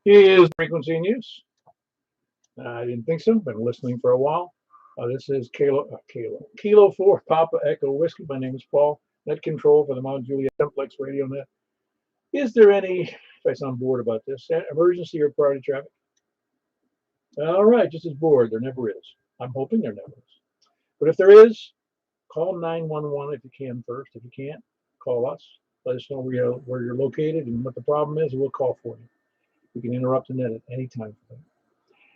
Is frequency in use? I didn't think so. Been listening for a while. This is Kilo 4 Papa Echo Whiskey. My name is Paul. Net control for the Mount Juliet Simplex Radio Net. Is there any, if I sound bored about this, emergency or priority traffic? All right, just as bored. There never is. I'm hoping there never is. But if there is, call 911 if you can first. If you can't, call us. Let us know where you're located and what the problem is, and we'll call for you. We can interrupt the net at any time.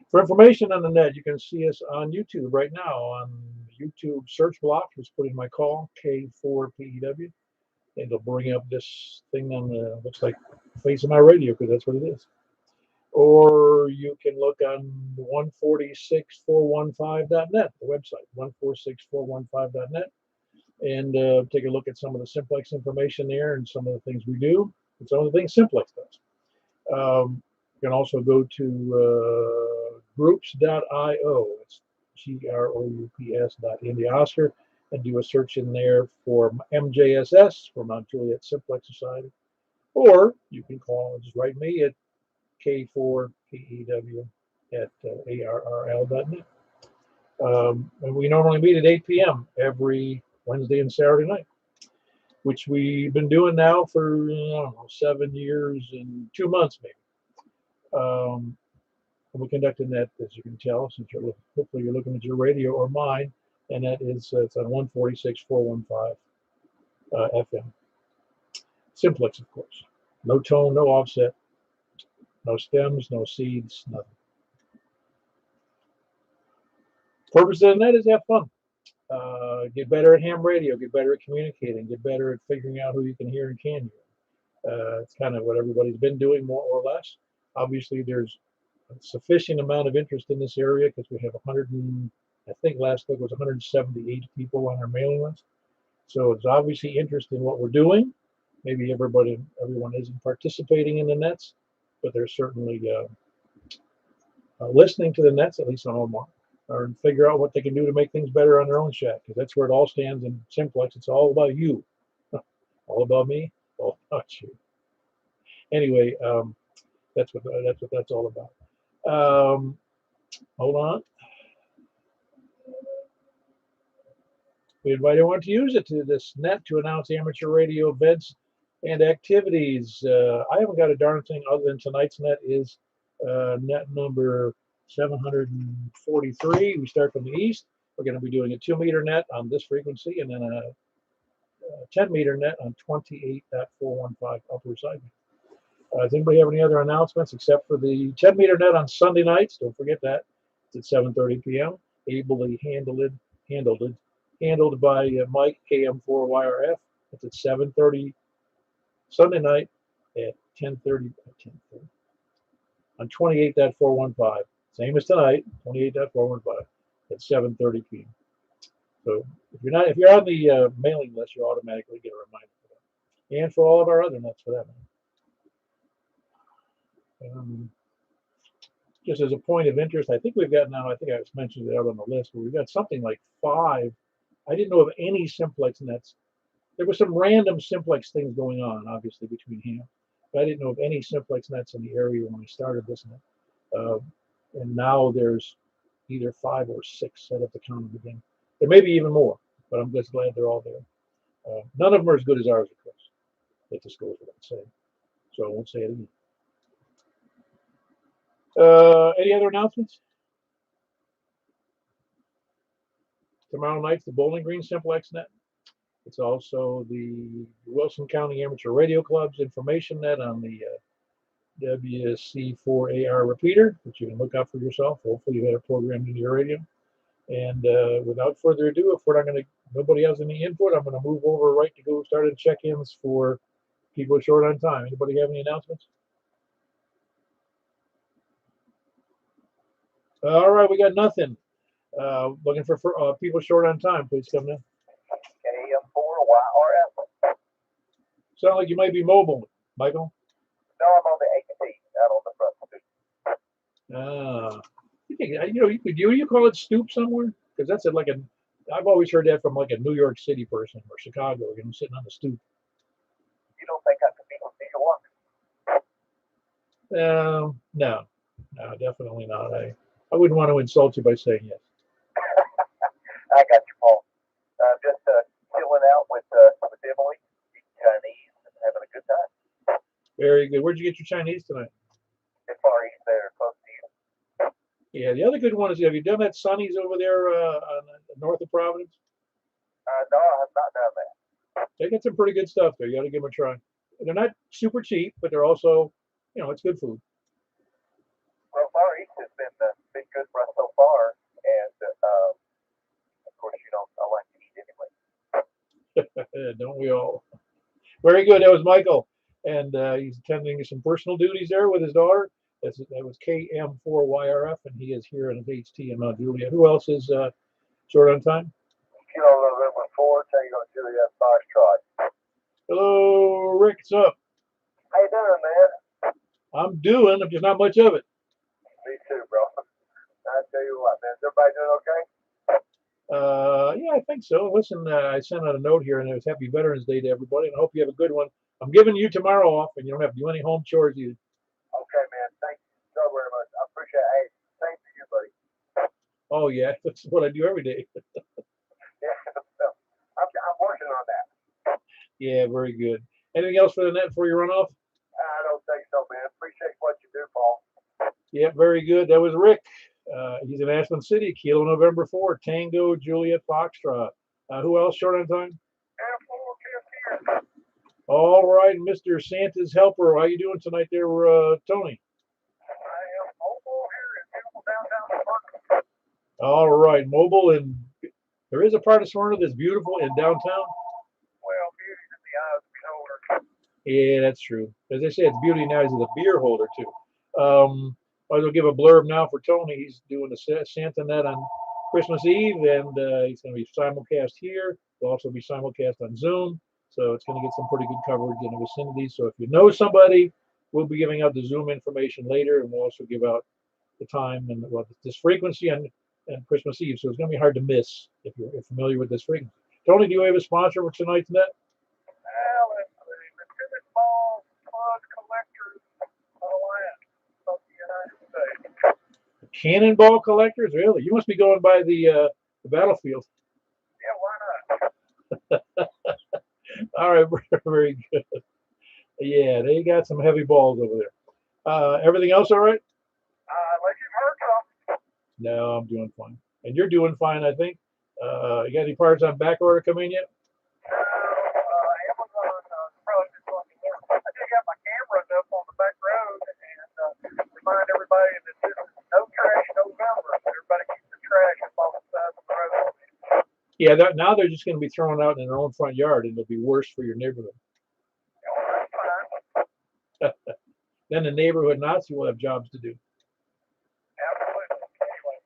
For information on the net, you can see us on YouTube right now on YouTube search block. Just put in my call, K4PEW, and it'll bring up this thing on the, looks like face of my radio, because that's what it is. Or you can look on 146415.net, the website, 146415.net, and take a look at some of the Simplex information there and some of the things we do and some of the things Simplex does. You can also go to groups.io, it's groups.India Oscar, and do a search in there for MJSS, for Mount Juliet Simplex Society. Or you can call and just write me at K4PEW at ARRL.net. And we normally meet at 8 p.m. every Wednesday and Saturday night, which we've been doing now for, I don't know, 7 years and 2 months maybe. And we conducted that, as you can tell, since hopefully you're looking at your radio or mine, and that is it's on 146.415 FM. Simplex, of course. No tone, no offset, no stems, no seeds, nothing. Purpose of the net is have fun. Get better at ham radio, get better at communicating, get better at figuring out who you can hear and can hear. It's kind of what everybody's been doing, more or less. Obviously, there's a sufficient amount of interest in this area because we have I think last week was 178 people on our mailing list. So it's obviously interest in what we're doing. Maybe everyone isn't participating in the nets, but they're certainly listening to the nets, at least on Omar, or figure out what they can do to make things better on their own shack, because that's where it all stands in Simplex. It's all about you. All about me, all about you. Anyway, that's what that's all about. Hold on. We invite everyone to use this net to announce amateur radio events and activities. I haven't got a darn thing other than tonight's net is net number 743. We start from the east. We're going to be doing a 2-meter net on this frequency and then a 10-meter net on 28.415 upper segment. Does anybody have any other announcements except for the 10-meter net on Sunday nights? Don't forget that. It's at 7:30 p.m. Ably handled by Mike, KM4YRF. It's at 7:30 Sunday night at 10:30 on 28.415. Same as tonight, 28.415 at 7:30 p.m. So if you're on the mailing list, you automatically get a reminder for that, and for all of our other nets for that matter. Just as a point of interest, I think we've got now, I think I just mentioned it out on the list, but we've got something like 5. I didn't know of any Simplex nets. There were some random Simplex things going on, obviously, between here, but I didn't know of any Simplex nets in the area when we started this net. And now there's either 5 or 6. I'd have to count them again. There may be even more, but I'm just glad they're all there. None of them are as good as ours, of course. That just goes without saying. So I won't say it again. Any other announcements? Tomorrow night's the Bowling Green Simplex net. It's also the Wilson County Amateur Radio Club's information net on the WC4AR repeater, which you can look up for yourself. Hopefully you had it programmed into your radio. And without further ado, if nobody has any input, I'm going to move over right to go start in check-ins for people short on time. Anybody have any announcements? All right, we got nothing. Looking for people short on time. Please come in. KM4YRF. Sound like you might be mobile, Michael. No, I'm on the AT, out on the front. You call it stoop somewhere? Because that's I've always heard that from like a New York City person or Chicago, sitting on the stoop. You don't think I could be on New York? No, definitely not. I wouldn't want to insult you by saying yes. I got you, Paul. Just chilling out with Emily, eating Chinese, and having a good time. Very good. Where'd you get your Chinese tonight? It's far east there, close to you. Yeah, the other good one is, have you done that Sonny's over there north of Providence? No, I have not done that. They got some pretty good stuff there. You got to give them a try. They're not super cheap, but they're also, it's good food. Well, far east has been good for us so far, and of course, I like to eat anyway. Don't we all? Very good. That was Michael, and he's attending some personal duties there with his daughter. That was KM4YRF, and he is here in his HT in Mount Juliet. Who else is short on time? Kilo November 4, Tango Juliet Foxtrot. Hello, Rick. What's up? How you doing, man? I'm doing. I'm just not much of it. Me too, bro. I tell you what, man. Is everybody doing okay? Yeah, I think so. Listen, I sent out a note here, and it was Happy Veterans Day to everybody, and I hope you have a good one. I'm giving you tomorrow off, and you don't have to do any home chores either. Okay, man. Thank you so very much. I appreciate it. Hey, same to you, buddy. Oh, yeah, that's what I do every day. Yeah, I'm working on that. Yeah, very good. Anything else for the net before you run off? I don't think so, man. Appreciate what you do, Paul. Yeah, very good. That was Rick. He's in Ashland City, Kilo November 4, Tango Juliet Foxtrot. Who else short on time? All right, Mr. Santa's helper. How you doing tonight there, Tony? I am mobile here in beautiful downtown Smyrna. All right, mobile, and there is a part of Smyrna that's beautiful in downtown. Well, beauty in the eyes of the beholder. Yeah, that's true. As I say, it's beauty in the eyes of the beer holder too. I will give a blurb now for Tony. He's doing the Santa Net on Christmas Eve, and he's going to be simulcast here. He'll also be simulcast on Zoom, so it's going to get some pretty good coverage in the vicinity. So if you know somebody, we'll be giving out the Zoom information later, and we'll also give out the time and this frequency on Christmas Eve. So it's going to be hard to miss if you're familiar with this frequency. Tony, do you have a sponsor for tonight's net? Well, it's the Tennis Ball Plug Collectors Alliance of the United States. Cannonball collectors, really? You must be going by the battlefield. Yeah, why not? All right, very good. Yeah, they got some heavy balls over there. Everything else all right? Unless you've heard something. No, I'm doing fine. And you're doing fine, I think. You got any parts on back order coming in yet? Amazon probably just let me know. I just got my cameras up on the back road and remind everybody that this is no trash November. Everybody keeps the trash up off the side of the road. Yeah, now they're just going to be thrown out in their own front yard, and it'll be worse for your neighborhood. Oh, that's fine. Then the neighborhood Nazi will have jobs to do. Absolutely. Anyway,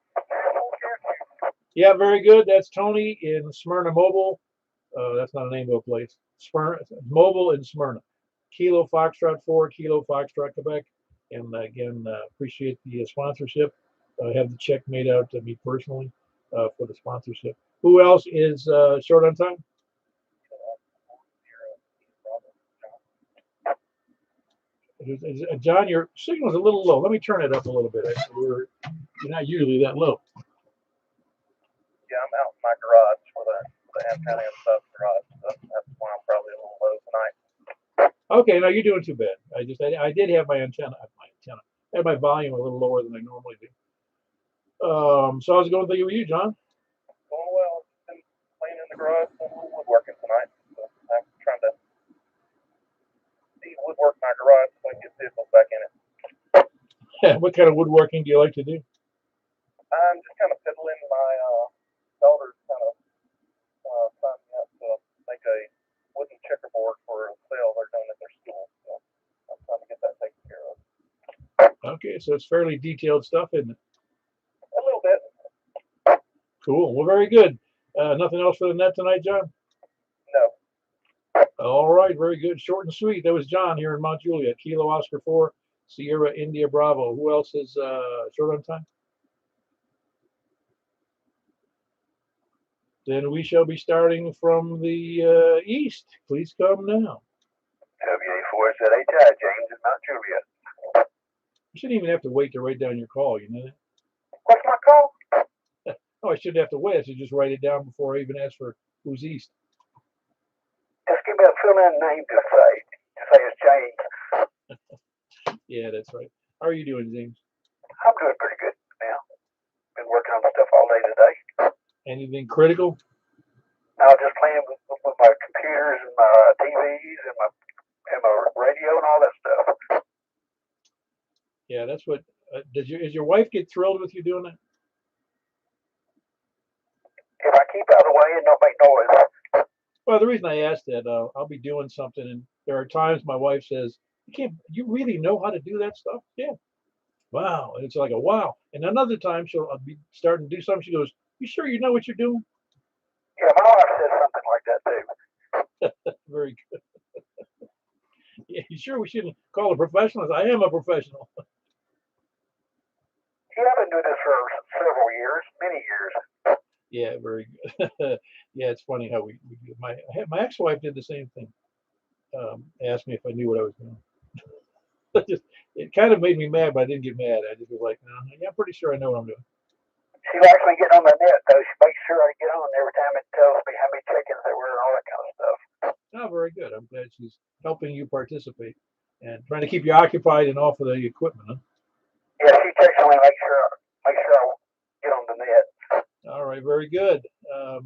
yeah, very good. That's Tony in Smyrna Mobile. That's not a name of a place. Smyrna Mobile in Smyrna. Kilo Foxtrot 4, Kilo Foxtrot Quebec. And again, appreciate the sponsorship. I have the check made out to me personally for the sponsorship. Who else is short on time? John, your signal's a little low. Let me turn it up a little bit. You're not usually that low. Yeah, I'm out in my garage for the antenna and stuff garage. So that's why I'm probably a little low tonight. Okay, no, you're doing too bad. I did have my antenna. I had my volume a little lower than I normally do. So how's it going with you, John? Going well. Been playing in the garage, doing a little woodworking tonight. So I'm trying to woodwork my garage so I can get vehicles back in it. What kind of woodworking do you like to do? I'm just kind of fiddling. My daughter's kind of signed me up to make a wooden checkerboard for a sale they're doing at their school. So I'm trying to get that taken care of. Okay, so it's fairly detailed stuff, isn't it? A little bit. Cool. Well, very good. Nothing else for the net tonight, John? No. All right, very good. Short and sweet. That was John here in Mount Juliet. Kilo Oscar 4, Sierra India Bravo. Who else is short on time? Then we shall be starting from the east. Please come now. WA4 said HI, James in Mount Juliet. You shouldn't even have to wait to write down your call. You know that? What's my call? Oh, I shouldn't have to wait. I should just write it down before I even ask for who's east. Just give me a fill-in name to say. To say it's James. Yeah, that's right. How are you doing, James? I'm doing pretty good now. Been working on stuff all day today. Anything critical? I was just playing with my computers and my TVs and my radio and all that stuff. Yeah, that's what. Does your wife get thrilled with you doing that? If I keep out of the way and don't make noise. Well, the reason I asked that, I'll be doing something, and there are times my wife says, "You can't. You really know how to do that stuff?" Yeah. Wow. And it's like a wow. And another time she'll be starting to do something. She goes, "You sure you know what you're doing?" Yeah, my wife says something like that too. Very good. Yeah, you sure we shouldn't call a professional? I am a professional. Yeah, I've been doing this for several years, many years. Yeah, very good. Yeah, it's funny how we do. My ex-wife did the same thing. Asked me if I knew what I was doing. It kind of made me mad, but I didn't get mad. I just was like, no, yeah, I'm pretty sure I know what I'm doing. She likes me getting on the net though. She makes sure I get on every time it tells me how many chickens there were and all that kind of stuff. Oh, very good. I'm glad she's helping you participate and trying to keep you occupied and off of the equipment. Huh? Yeah, she texts me make sure I get on the net. All right, very good.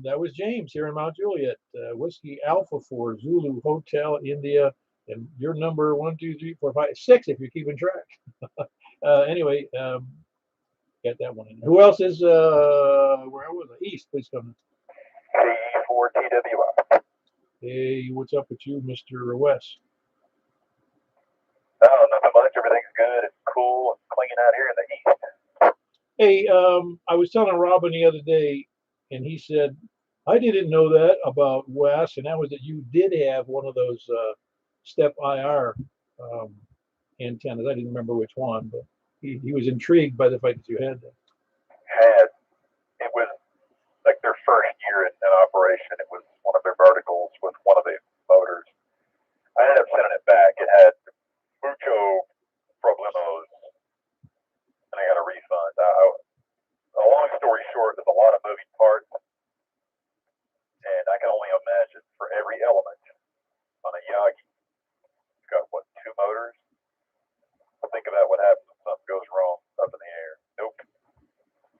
That was James here in Mount Juliet, Whiskey Alpha for Zulu Hotel India, and your number 1, 2, 3, 4, 5, 6 if you're keeping track. Anyway, got that one in. Who else is where was I? East, please come. KE4TWI. Hey, what's up with you, Mr. West? Oh, nothing much. Everything's good. It's cool and clean out here in the east. Hey, I was telling Robin the other day, and he said, I didn't know that about Wes, and that was that you did have one of those step IR antennas. I didn't remember which one, but he was intrigued by the fact that you had that. It was like their first year in operation. It was one of their verticals with one of the motors. I ended up sending it back. It had mucho problemos, and I got a refund. A long story short, there's a lot of moving parts, and I can only imagine for every element on a Yagi, it's got what, 2 motors? Think about what happens when something goes wrong up in the air. Nope,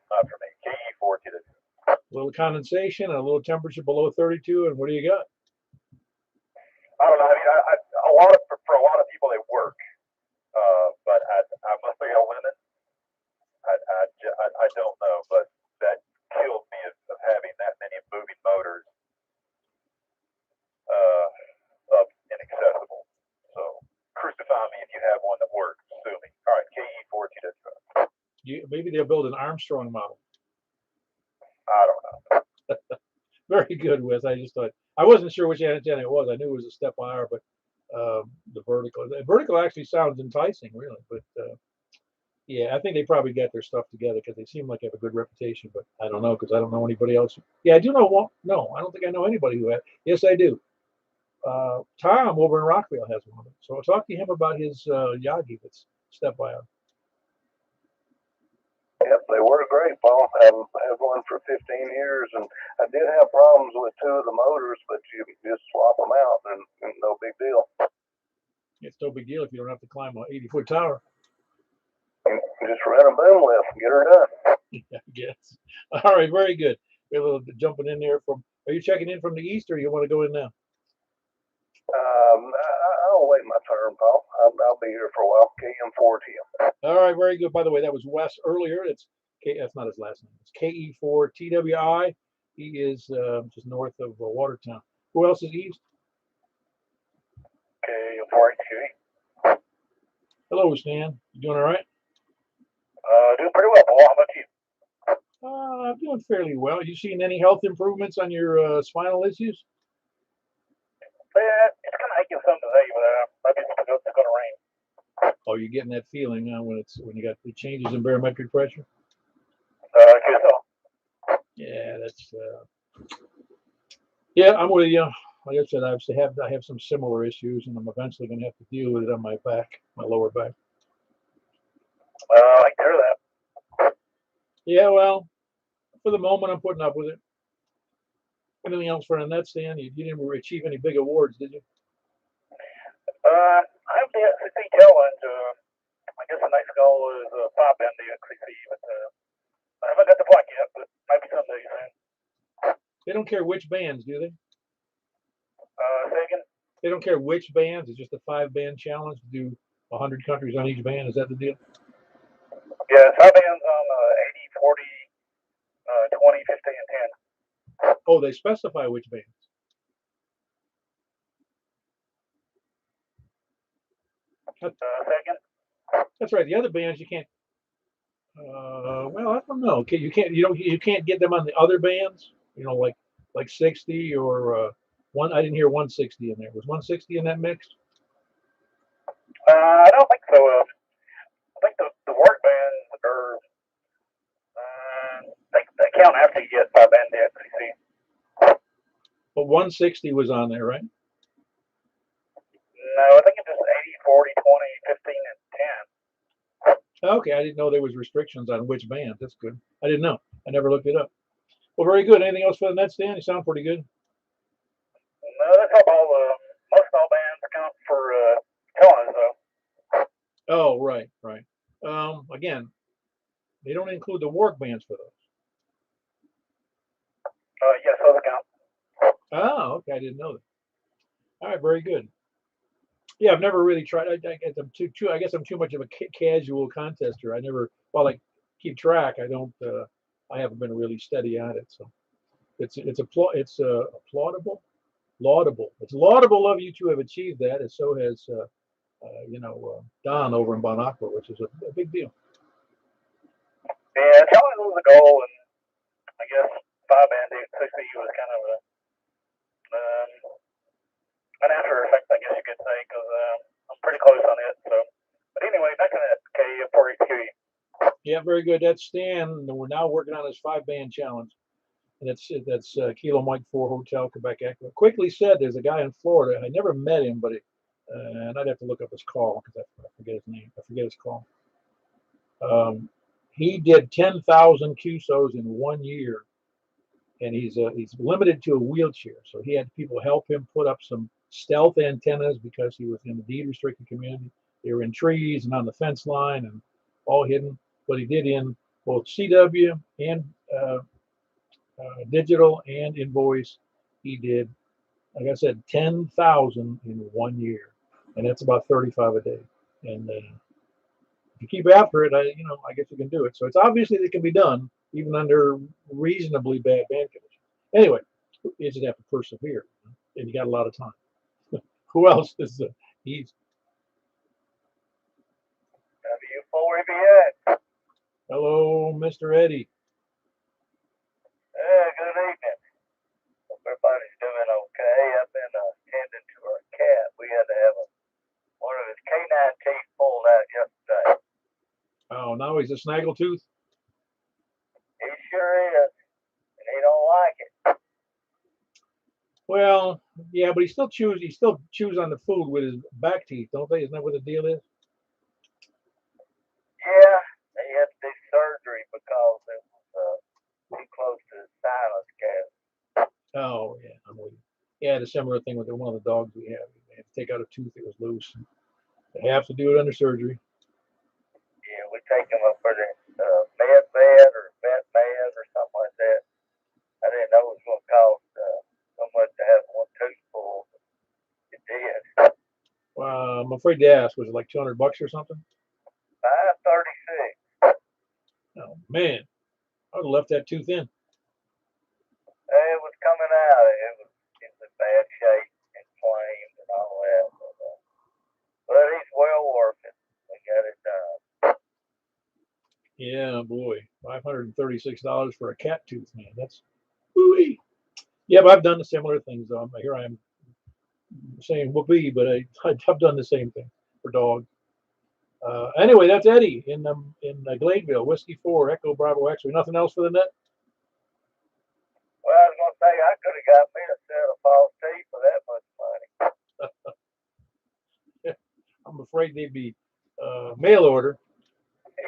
not for me. KE4 to the A little condensation and a little temperature below 32, and what do you got? I don't know. I mean, for a lot of people, they work, but I must be a limit. I don't know, but that killed me of having that many moving motors up inaccessible. So crucify me if you have one that works. Sue me. All right, KE4 to the Maybe they'll build an Armstrong model. I don't know. Very good, Wes. I just thought I wasn't sure which antenna it was. I knew it was a step IR, but the vertical actually sounds enticing, really. But yeah, I think they probably got their stuff together because they seem like they have a good reputation. But I don't know because I don't know anybody else. Yeah, I do know one. No, I don't think I know anybody who has. Yes, I do. Tom over in Rockville has one of them. So I'll talk to him about his Yagi that's step IR. Yep, they work great, Paul. I've had one for 15 years, and I did have problems with 2 of the motors, but you just swap them out, and no big deal. It's no big deal if you don't have to climb an 80-foot tower. Just rent a boom lift and get her done. I guess. All right, very good. We're a little jumping in there from. Are you checking in from the east, or you want to go in now? I'll wait my turn, Paul. I'll be here for a while. KM4 to you. All right, very good. By the way, that was Wes earlier. That's not his last name. It's KE4TWI. He is just north of Watertown. Who else is east? KM4HQE. Hello, Stan. You doing all right? Doing pretty well, Paul. How about you? I'm doing fairly well. You seen any health improvements on your spinal issues? It's going to take some today, but maybe it's going to rain. Oh, you're getting that feeling when you got the changes in barometric pressure? Guess so. Yeah, that's. Yeah, I'm with you. Like I said, I have some similar issues, and I'm eventually going to have to deal with it on my back, my lower back. I can hear that. Yeah, well, for the moment, I'm putting up with it. Anything else for the net stand? You didn't achieve any big awards, did you? I have the SCC challenge. I guess the next goal is top end the XCC, but I haven't got the plaque yet, but maybe someday soon. They don't care which bands, do they? Say again? They don't care which bands. It's just a 5-band challenge to do 100 countries on each band. Is that the deal? Yeah, top end's on 80, 40, 20, 50, and 10. Oh, they specify which bands. Say again? That's right. The other bands you can't. Well, I don't know. Okay, you can't get them on the other bands. You know, like 60 or one. I didn't hear 160 in there. Was 160 in that mix? I don't think so. I think the work bands are they count after you get top end the XCC. But 160 was on there, right? No, I think it's just 80, 40, 20, 15, and 10. Okay, I didn't know there was restrictions on which bands. That's good. I didn't know. I never looked it up. Well, very good. Anything else for the net stand? You sound pretty good. No, that's how most all bands count for challenge though. Oh, right, right. Again, they don't include the work bands for those. Yes, those count. Oh, okay. I didn't know that. All right, very good. Yeah, I've never really tried. I guess I'm too. I guess I'm too much of a casual contester. I never. While I keep track, I don't. I haven't been really steady at it. So it's applaudable, laudable. It's laudable of you to have achieved that, and so has Don over in Bon Aqua, which is a big deal. Yeah, challenge was the goal, and I guess 5-band the XCC was kind of um, an after effect, I guess you could say, because I'm pretty close on it. So, but anyway, back to that K4HQ. Yeah, very good. That's Stan. We're now working on his 5-band challenge. And that's Kilo Mike 4 Hotel Quebec Echo. Quickly said, there's a guy in Florida. I never met him, but and I'd have to look up his call because I forget his name. I forget his call. He did 10,000 QSOs in 1 year, and he's limited to a wheelchair. So he had people help him put up some stealth antennas because he was in the deed restricted community. They were in trees and on the fence line and all hidden. But he did in both CW and digital and invoice. He did, like I said, 10,000 in 1 year, and that's about 35 a day. And if you keep after it, I guess you can do it. So it's obviously it can be done even under reasonably bad band conditions. Anyway, you just have to persevere, and you got a lot of time. Who else is he's? W4VX. Hello, Mr. Eddie. Good evening. Hope everybody's doing okay. I've been tending to our cat. We had to have one of his canine teeth pulled out yesterday. Oh, now he's a snaggletooth. He sure is, and he don't like it. Well, yeah, but he still chews on the food with his back teeth, don't they? Isn't that what the deal is? Yeah, he had to do surgery because it was too close to his sinus cavity. Oh, yeah, I'm with you. Yeah, the similar thing with one of the dogs we have. They had to take out a tooth that was loose. They have to do it under surgery. Yeah, we take him up for the med vet or vet med or something like that. I didn't know it was going to cost so much to have one tooth pulled. It did. I'm afraid to ask. Was it like $200 or something? $536. Oh man, I would have left that tooth in. It was coming out. It was in bad shape, inflamed, and all that. But he's well worth it. We got it done. Yeah, boy, $536 for a cat tooth, man. That's whoo-wee. Yeah, but I've done the similar things. Here I am saying whoopee, but I've done the same thing for dogs. Anyway, that's Eddie in Gladeville, Whiskey 4, Echo Bravo X-ray. Nothing else for the net? Well, I was going to say, I could have got me a set of false teeth for that much money. I'm afraid they'd be mail order. He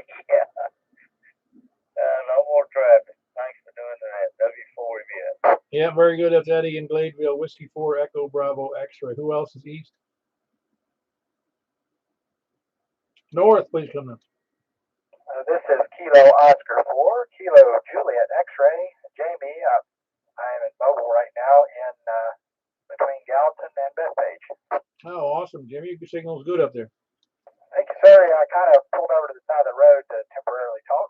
Yeah, very good. That's Eddie in Gladeville. Whiskey 4 Echo Bravo X-ray. Who else is east? North, please come in. This is Kilo Oscar 4, Kilo Juliet X-ray. Jamie, I'm in Mobile right now in between Gallatin and Bethpage. Oh, awesome, Jimmy. Your signal's good up there. Thank you, sir. I kind of pulled over to the side of the road to temporarily talk.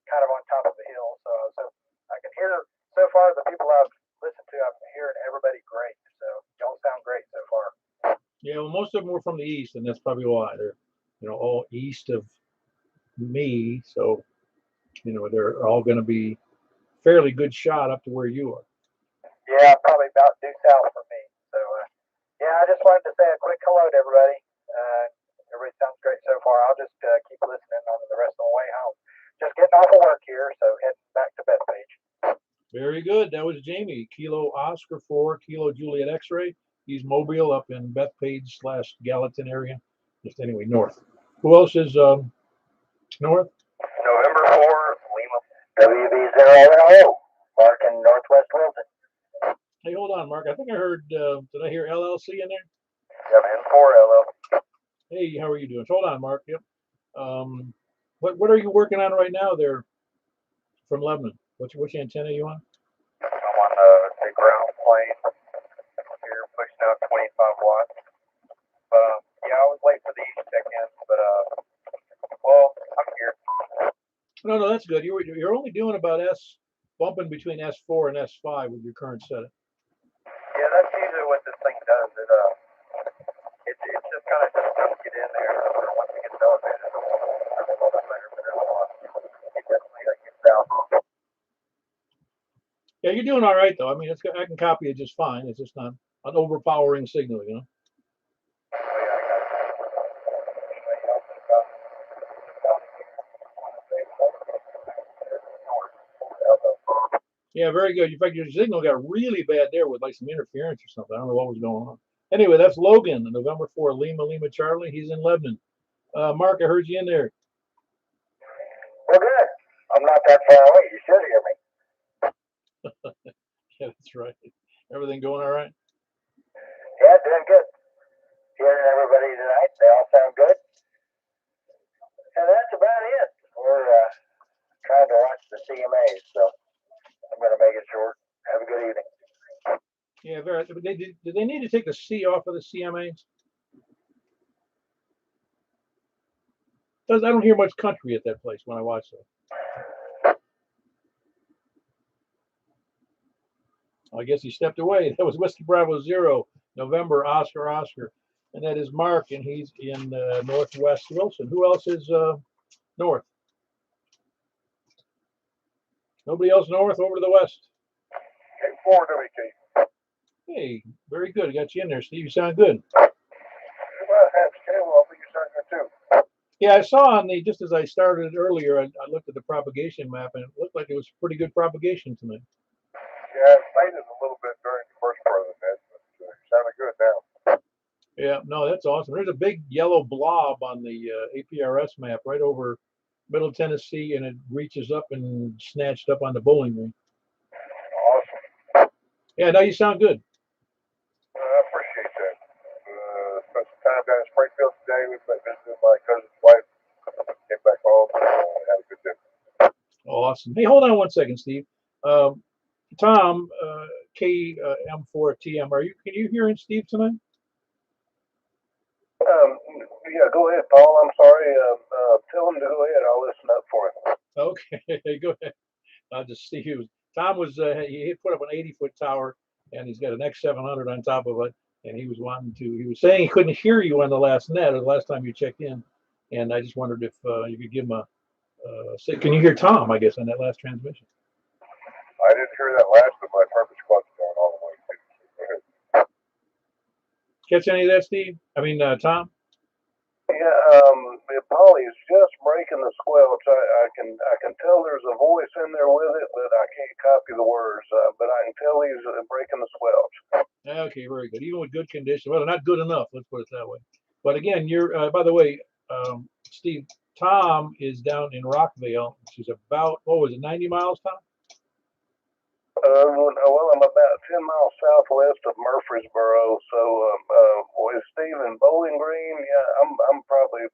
Kind of on top of the hill, so I can hear so far the people I've listened to. I'm hearing everybody great. So y'all sound great so far. Yeah, well, most of them were from the east, and that's probably why they're, all east of me. So, they're all going to be fairly good shot up to where you are. Yeah, probably about due south for me. So, yeah, I just wanted to say a quick hello to everybody. Everybody sounds great so far. I'll just keep listening on the rest of the way home. Just getting off of work here, so heading back to Bethpage. Very good. That was Jamie. Kilo Oscar 4, Kilo Juliet X-ray. He's mobile up in Bethpage / Gallatin area. Just anyway, north. Who else is north? November 4, Lima. WB0LO, Mark in Northwest Wilson. Hey, hold on, Mark. I think I heard, did I hear LLC in there? Yep, N4LO. Hey, how are you doing? Hold on, Mark. Yep. What are you working on right now there from Lebanon? Which antenna are you on? I'm on the ground plane here, pushing out 25 watts. Yeah, I was late for the east check-in, but well, I'm here. No, that's good. You're only doing about bumping between S4 and S5 with your current setup. Yeah, that's usually what this thing does. It's just kind of get in there. Once it gets elevated, it's a little bit better, but it definitely gets out. Yeah, you're doing all right though. I mean, I can copy it just fine. It's just not an overpowering signal, Oh, yeah, Yeah, very good. In fact, your signal got really bad there with like some interference or something. I don't know what was going on. Anyway, that's Logan, the November 4 Lima Charlie. He's in Lebanon. Mark, I heard you in there. Well, good. I'm not that far away. You should hear me. Yeah, that's right. Everything going all right? Yeah, doing good. Hearing everybody tonight. They all sound good. And that's about it. We're trying to watch the CMAs, so I'm going to make it short. Have a good evening. Yeah, very. Did they need to take the C off of the CMAs? Because I don't hear much country at that place when I watch that. I guess he stepped away. That was Whiskey Bravo 0, November, Oscar. And that is Mark, and he's in Northwest Wilson. Who else is north? Nobody else north over to the west? 4 WK. Hey, very good. Got you in there, Steve. You sound good. Well, that's okay. Well, I think you sound good too. Yeah, I saw just as I started earlier, I looked at the propagation map, and it looked like it was pretty good propagation tonight. Yeah, it faded a little bit during the first part of the net, but it sounded good now. Yeah, no, that's awesome. There's a big yellow blob on the APRS map right over Middle Tennessee, and it reaches up and snatched up on the Bowling Green. Awesome. Yeah, now you sound good. I appreciate that. Spent some time down in Springfield today. We visited my cousin's wife. Came back home and had a good day. Awesome. Hey, hold on one second, Steve. Tom, KM4TM, can you hear Steve tonight? Yeah, go ahead, Paul. I'm sorry. Tell him to go ahead. I'll listen up for him. Okay, go ahead. Tom was he put up an 80-foot tower, and he's got an X700 on top of it, and he was saying he couldn't hear you on the last net or the last time you checked in, and I just wondered if you could give him can you hear Tom, I guess, on that last transmission? I didn't hear that last, but my purpose was going all the way through. Go ahead. Catch any of that, Steve? Tom? Yeah, Polly's just breaking the squelch. I can tell there's a voice in there with it, but I can't copy the words. But I can tell he's breaking the squelch. Okay, very good. Even with good condition, well, not good enough. Let's put it that way. But again, you're. By the way, Steve, Tom is down in Rockville, which is about 90 miles, Tom? Well, I'm about 10 miles southwest of Murfreesboro. So, with Steve in Bowling Green, yeah, I'm probably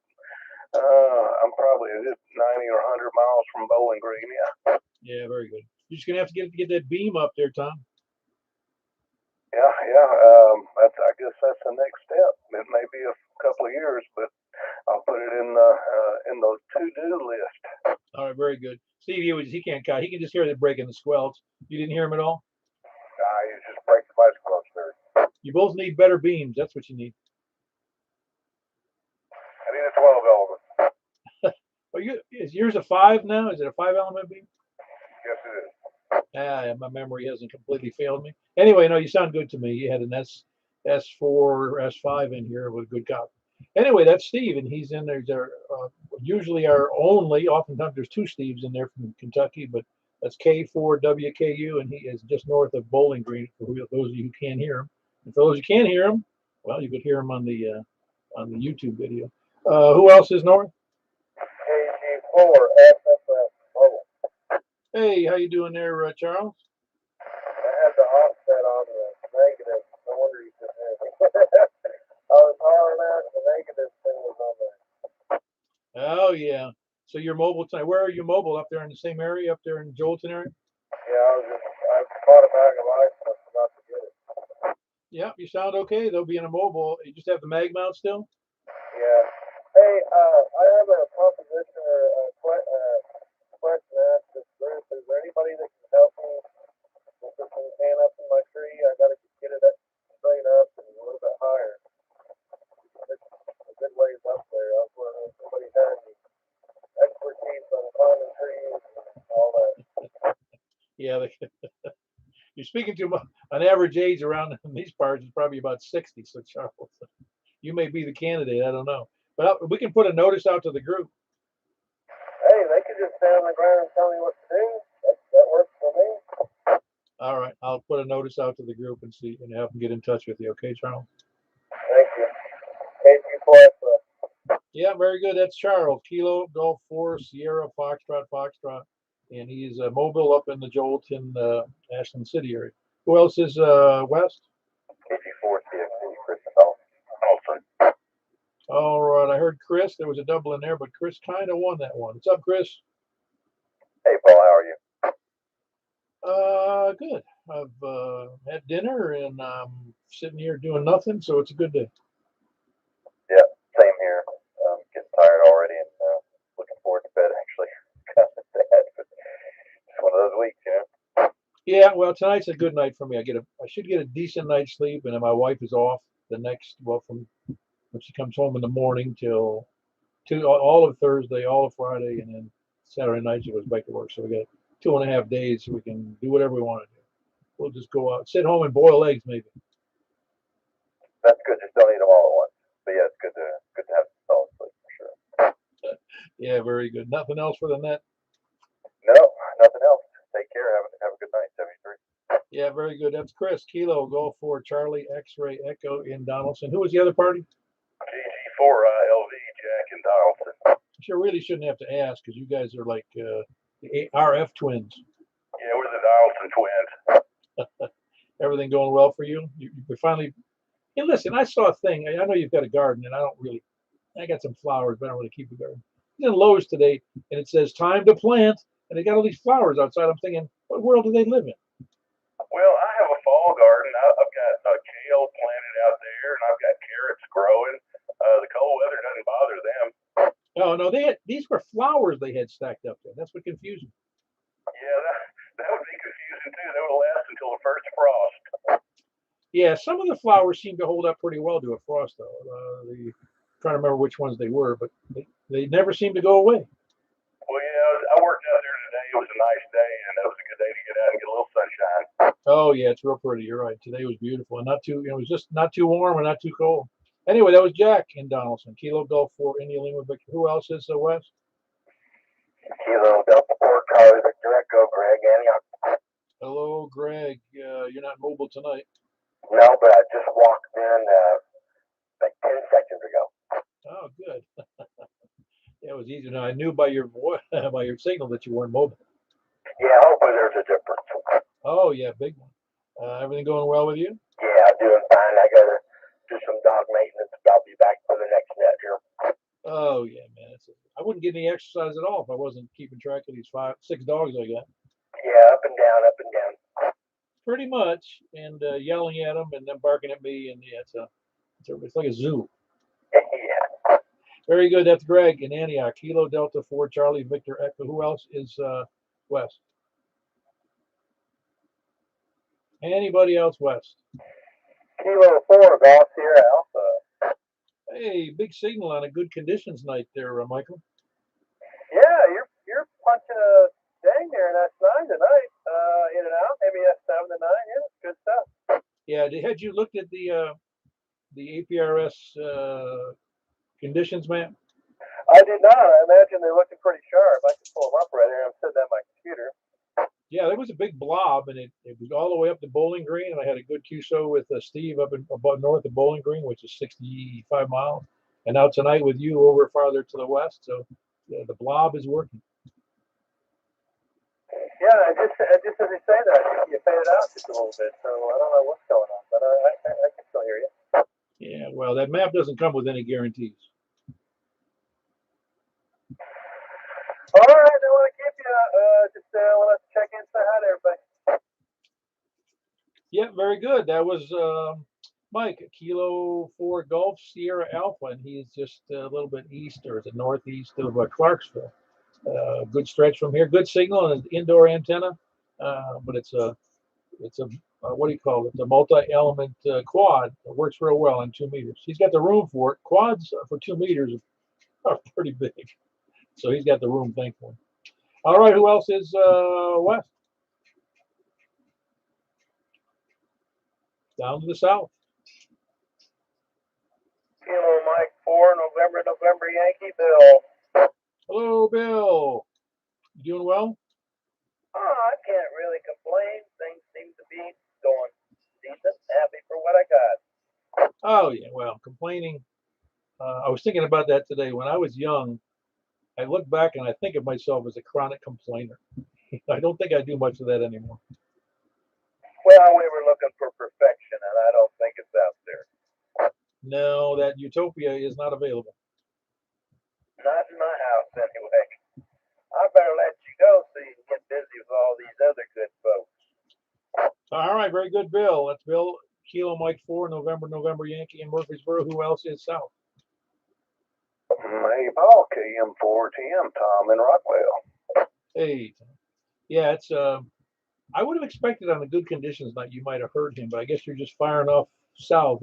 just 90 or 100 miles from Bowling Green. Yeah. Yeah, very good. You're just gonna have to get that beam up there, Tom. Yeah, yeah. I guess that's the next step. It may be a couple of years, but I'll put it in the to-do list. All right, very good. Steve, he can't cut. He can just hear the break in the squelch. You didn't hear him at all? You just break the bicycle upstairs. You both need better beams. That's what you need. I need a 12 element. Is yours a 5 now? Is it a 5-element beam? Yes, it is. My memory hasn't completely failed me. Anyway, no, you sound good to me. You had an S4 or S5 in here with good copy. Anyway, that's Steve, and he's in there. Usually our only, oftentimes there's 2 Steves in there from Kentucky, but that's K4WKU, and he is just north of Bowling Green, for those of you who can't hear him. And for those who can hear him, well, you could hear him on the YouTube video. Who else is north? KG4 FFF. Hey, how you doing there, Charles? I had the offset on the negative. No wonder you couldn't hear me. I was hollering out, the negative thing was on there. Oh yeah. So you're mobile tonight. Where are you mobile? Up there in the same area, up there in Jolton area? Yeah, I bought a bag of ice and I forgot to get it. Yeah, you sound okay. They'll be in a mobile. You just have the mag mount still? Yeah. Hey, I have a proposition or a question to ask this group. Is there anybody that can help me with this can up in my tree? I gotta get it up straight up and a little bit higher. It's a good ways up there. I was wondering if somebody had any expertise on climbing trees and all that. Yeah, you're speaking to an average age around in these parts is probably about 60. So Charles, you may be the candidate. I don't know, but we can put a notice out to the group. Hey, they could just stand on the ground and tell me what to do. That works for me. All right, I'll put a notice out to the group and see and have them get in touch with you. Okay, Charles? Thank you. KG4. Yeah, very good. That's Charles. Kilo Golf 4 Sierra Foxtrot, and he's mobile up in the Jolton, Ashland City area. Who else is west? KG4 CXC, Chris Olson. All right, I heard Chris. There was a double in there, but Chris kind of won that one. What's up, Chris? Hey, Paul, how are you? Good. I've had dinner and I'm sitting here doing nothing, so it's a good day. Yeah, same here. Getting tired already and looking forward to bed, actually. Kind of sad, but it's one of those weeks, you know? Yeah, well, tonight's a good night for me. I should get a decent night's sleep, and then my wife is off from when she comes home in the morning till all of Thursday, all of Friday, and then Saturday night she goes back to work. So we got 2.5 days, so we can do whatever we want to do. We'll just go out, sit home and boil eggs, maybe. That's good. Just don't eat them all at once. But yeah, it's good to have some solid sleep for sure. Yeah, very good. Nothing else for the net? No, nothing else. Take care. Have a good night. 73. Yeah, very good. That's Chris. Kilo Golf 4 Charlie X-Ray Echo in Donaldson. Who was the other party? GG4 LV Jack and Donaldson. Sure, really shouldn't have to ask because you guys are like the RF twins. Yeah, we're the Donaldson twins. Everything going well for you? You finally. Hey, listen, I saw a thing. I know you've got a garden, and I got some flowers, but I don't really keep a garden. I was in Lowe's today, and it says time to plant, and they got all these flowers outside. I'm thinking, what world do they live in? Well, I have a fall garden. I've got kale planted out there, and I've got carrots growing. The cold weather doesn't bother them. Oh no, these were flowers they had stacked up there. That's what confused me. Yeah, that would be confusing too. They would last until the first frost. Yeah, some of the flowers seem to hold up pretty well to a frost, though. Trying to remember which ones they were, but they never seem to go away. Well, yeah, I worked out there today. It was a nice day, and it was a good day to get out and get a little sunshine. Oh yeah, it's real pretty. You're right. Today was beautiful and not too. It was just not too warm and not too cold. Anyway, that was Jack in Donaldson. Kilo Golf 4 India Lima Victor. Who else is west? Kilo Delta 4 Charlie Victor Echo, Greg Antioch. Hello, Greg. You're not mobile tonight. No, but I just walked in like 10 seconds ago. Oh, good. It was easy. Now I knew by your voice, by your signal that you weren't mobile. Yeah, hopefully there's a difference. Oh yeah, big one. Everything going well with you? Yeah, I'm doing fine. I gotta do some dog maintenance, but I'll be back for the next net here. Oh yeah, man. I wouldn't get any exercise at all if I wasn't keeping track of these five, six dogs I got. Yeah, up and down, up and down. Pretty much, and yelling at them and then barking at me, and yeah, it's like a zoo. Yeah. Very good. That's Greg in Antioch. Kilo Delta 4 Charlie Victor Echo. Who else is west? Anybody else west? Kilo 4, Golf Sierra Alpha. Hey, big signal on a good conditions night there, Michael. Yeah, you're punching a dang near an S9 tonight. In and out, maybe S7 to 9. Yeah, good stuff. Yeah, had you looked at the APRS conditions map? I did not. I imagine they're looking pretty sharp. I can pull them up right here. I'm sitting at my computer. Yeah, there was a big blob, and it was all the way up to Bowling Green. And I had a good QSO with Steve up in about north of Bowling Green, which is 65 miles. And now tonight with you over farther to the west. So yeah, the blob is working. Yeah, I just as you say that, you faded out just a little bit, so I don't know what's going on, but I can still hear you. Yeah, well, that map doesn't come with any guarantees. All right, I want to keep you. Just want to check in, say hi to everybody. Yeah, very good. That was Mike, Kilo 4 Golf Sierra Alpha, and he's just a little bit east or is it northeast of Clarksville. Good stretch from here. Good signal and an indoor antenna, but it's a what do you call it? The multi-element quad. It works real well on 2 meters. He's got the room for it. Quads for 2 meters are pretty big, so he's got the room, thankfully. All right, who else is west? Down to the south. Kilo Mike 4, November Yankee Bill. Hello, Bill. You doing well? Oh, I can't really complain. Things seem to be going decent. Happy for what I got. Oh yeah. Well, complaining. I was thinking about that today. When I was young, I look back and I think of myself as a chronic complainer. I don't think I do much of that anymore. Well, we were looking for perfection, and I don't think it's out there. No, that utopia is not available. Not in my house, anyway. I better let you go so you can get busy with all these other good folks. All right, very good, Bill. That's Bill Kilo Mike 4 November Yankee in Murfreesboro. Who else is south? Hey, Paul, KM4TM, Tom in Rockwell. Hey, yeah, it's I would have expected on the good conditions night you might have heard him, but I guess you're just far enough south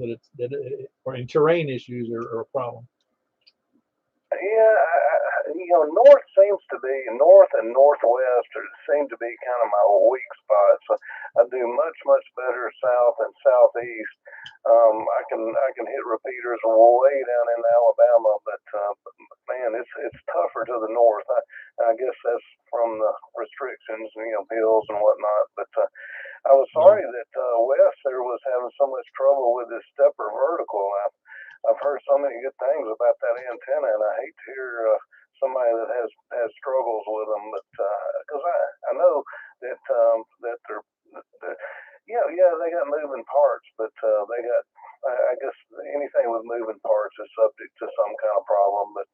or in terrain issues are a problem. Yeah, north seems to be north and northwest seem to be kind of my weak spots. So I do much better south and southeast. I can hit repeaters way down in Alabama, but man, it's tougher to the north. I guess that's from the restrictions, hills and whatnot. But I was sorry that west there was having so much trouble with this stepper vertical. I've heard so many good things about that antenna, and I hate to hear somebody that has struggles with them, but because I know that they're yeah, they got moving parts, but they got I guess anything with moving parts is subject to some kind of problem. But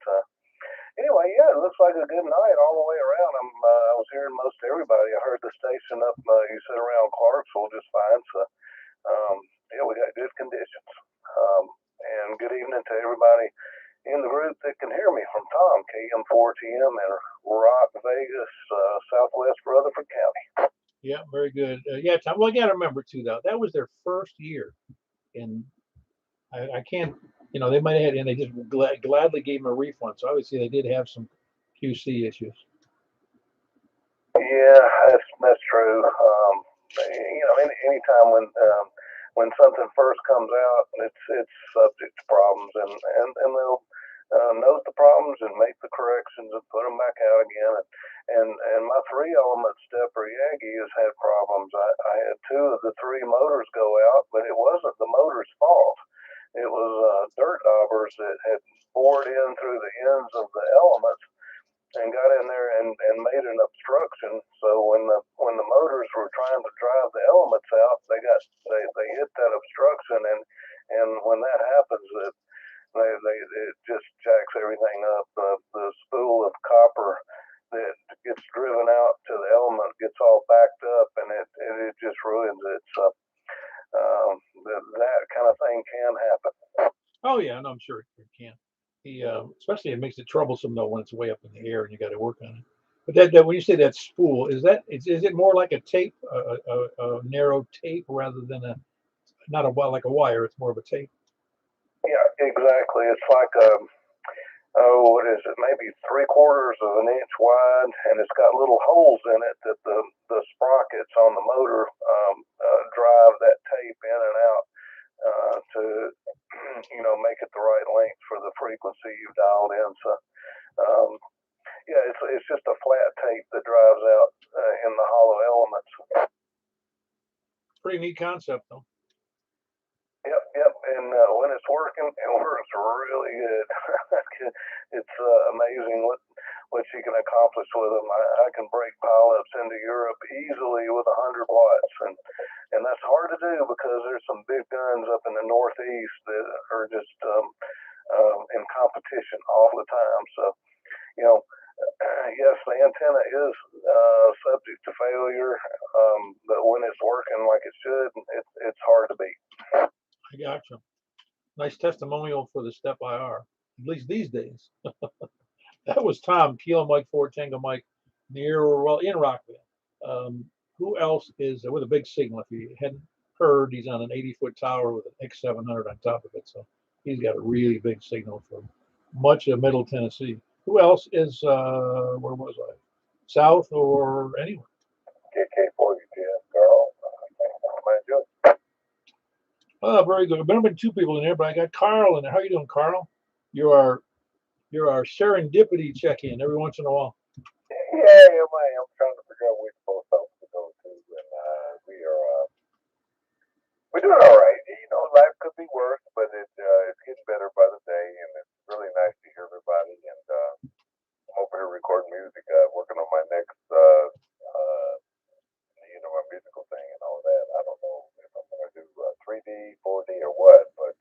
anyway, yeah, it looks like a good night all the way around. I was hearing most everybody. I heard the station up you said around Clarksville just fine. So yeah, we got good conditions. And good evening to everybody in the group that can hear me from Tom, KM4TM in Rock, Vegas, Southwest Rutherford County. Yeah, very good. Yeah, Tom. Well, I got to remember too, though, that was their first year, and I can't. They might have had, and they just gladly gave them a refund. So obviously they did have some QC issues. Yeah, that's true. Anytime when something first comes out, it's subject to problems, and they'll note the problems and make the corrections and put them back out again. And my 3-element stepper Yagi has had problems. I had 2 of the 3 motors go out, but it wasn't the motor's fault. It was dirt daubers that had bored in through the ends of the elements and got in there and made an obstruction. So when the motors were trying to drive the elements out, they hit that obstruction, and when that happens, it just jacks everything up. The spool of copper that gets driven out to the element gets all backed up, and it just ruins it. So that kind of thing can happen. Oh yeah, and I'm sure it can. Especially it makes it troublesome though when it's way up in the air and you got to work on it. But that when you say that spool, is it more like a tape, a narrow tape rather than not like a wire? It's more of a tape. Yeah, exactly. It's like what is it? Maybe 3/4 of an inch wide, and it's got little holes in it that the sprockets on the motor drive that tape in and out to make it the right length for the frequency you've dialed in. So um, yeah, it's just a flat tape that drives out in the hollow elements. Pretty neat concept though. Yep. And when it's working, it works really good. It's amazing what you can accomplish with them. I can break pileups into Europe easily with 100 watts, and that's hard to do because there's some big guns up in the Northeast that are just in competition all the time. So, yes, the antenna is subject to failure, but when it's working like it should, it's hard to beat. I gotcha. Nice testimonial for the Step IR, at least these days. That was Tom, Kilo Mike 4 Tango Mike, in Rockville. Who else is with a big signal? If you hadn't heard, he's on an 80-foot tower with an X700 on top of it. So he's got a really big signal for much of Middle Tennessee. Who else is, where was I? South or anywhere? KK4 UTS, Carl. Oh, very good. I've been 2 people in there, but I got Carl in there. How you doing, Carl? You're our serendipity check-in every once in a while. Yeah, I am trying to figure out which post office to go to, and we're doing all right. Life could be worse, but it's getting better by the day, and it's really nice to hear everybody. And I'm over here recording music, working on my next, my musical thing and all that. I don't know if I'm going to do 3D, 4D, or what, but